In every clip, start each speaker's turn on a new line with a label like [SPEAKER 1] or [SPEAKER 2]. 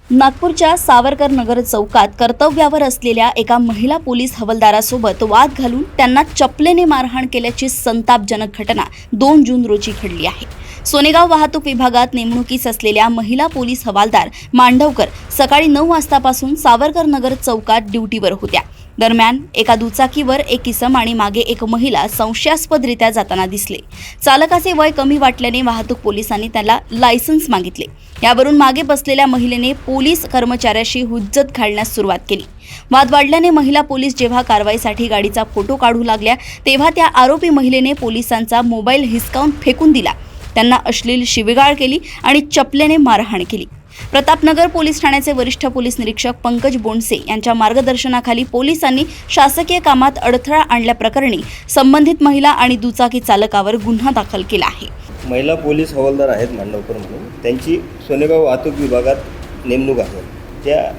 [SPEAKER 1] नागपूरच्या सावरकर नगर चौकात कर्तव्यावर असलेल्या एका महिला पोलीस हवालदारासोबत वाद घालून त्यांना चपलेने मारहाण केल्याची संतापजनक घटना 2 जून रोजी घडली आहे। सोनेगाव वाहतूक विभागात नेमणुकीस असलेल्या महिला पोलीस हवालदार मांडवकर सकाळी 9 वाजतापासून सावरकर नगर चौकात ड्युटीवर होत्या। दरम्यान एका दुचाकीवर एक इसम आणि मागे एक महिला संशयास्पदरित्या जाताना दिसले। चालकाचे वय कमी वाटल्याने वाहतूक पोलिसांनी त्याला लायसन्स मागितले। यावरून मागे बसलेल्या महिलेने पोलीस कर्मचाऱ्याशी हुज्जत घालण्यास सुरुवात केली। वाद वाढल्याने महिला पोलीस जेव्हा कारवाईसाठी गाडीचा फोटो काढू लागल्या तेव्हा त्या आरोपी महिलेने पोलिसांचा मोबाईल हिसकावून फेकून दिला, त्यांना अश्लील शिवीगाळ केली आणि चपलेने मारहाण केली। प्रतापनगर पोलीस ठाण्याचे वरिष्ठ पोलीस निरीक्षक पंकज बोंडसे यांच्या मार्गदर्शनाखाली पोलिसांनी शासकीय कामात अडथळा आणल्याप्रकरणी संबंधित महिला आणि दुचाकी चालकावर गुन्हा दाखल केला आहे।
[SPEAKER 2] महिला पोलीस हवालदार आहेत मांडवकर म्हणून, त्यांची सोनेगाव वाहतूक विभागात नेमणूक आहे। त्या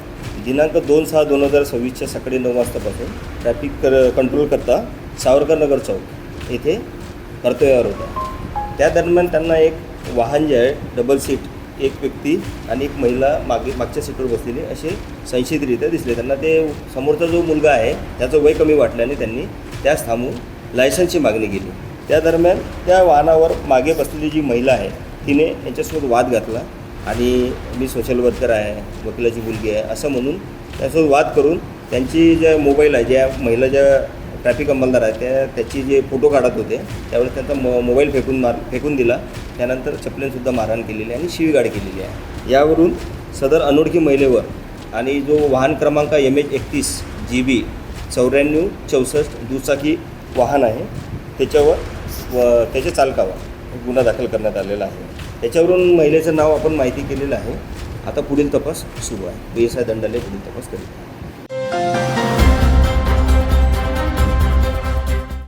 [SPEAKER 2] दिनांक 2/6/2026 सकाळी 9 वाजतापासून ट्रॅफिक कंट्रोल करता सावरकर नगर चौक येथे कर्तव्यावर होता। त्या दरम्यान त्यांना एक वाहन जे आहे डबल सीट, एक व्यक्ती आणि एक महिला मागच्या सीटवर बसलेली असे संशयितरित्या दिसले। त्यांना ते समोरचा जो मुलगा आहे त्याचं वय कमी वाटल्याने त्यांनी त्यास थांबून लायसन्सची मागणी केली। त्या दरम्यान त्या वाहनावर मागे बसलेली जी महिला आहे तिने यांच्यासोबत वाद घातला आणि मी सोशल वर्कर आहे, वकिलाची मुलगी आहे असं म्हणून त्यासोबत वाद करून त्यांची ज्या मोबाईल आहे, ज्या महिला ज्या ट्रॅफिक अंमलदार आहे त्याची जे फोटो काढत होते त्यावेळेस त्यांचा मोबाईल फेकून दिला। त्यानंतर चपलेनसुद्धा मारहाण केलेली आणि शिवीगाळ केलेली आहे। यावरून सदर अनोळखी महिलेवर आणि जो वाहन क्रमांक MH 31 GB 9464 दुचाकी वाहन आहे त्याच्यावर व त्याच्या चालकावर गुन्हा दाखल करण्यात आलेला आहे। त्याच्यावरून महिलेचं नाव आपण माहिती केलेलं आहे। आता पुढील तपास सुरू आहे। PSI दंडाले पुढील तपास करेल।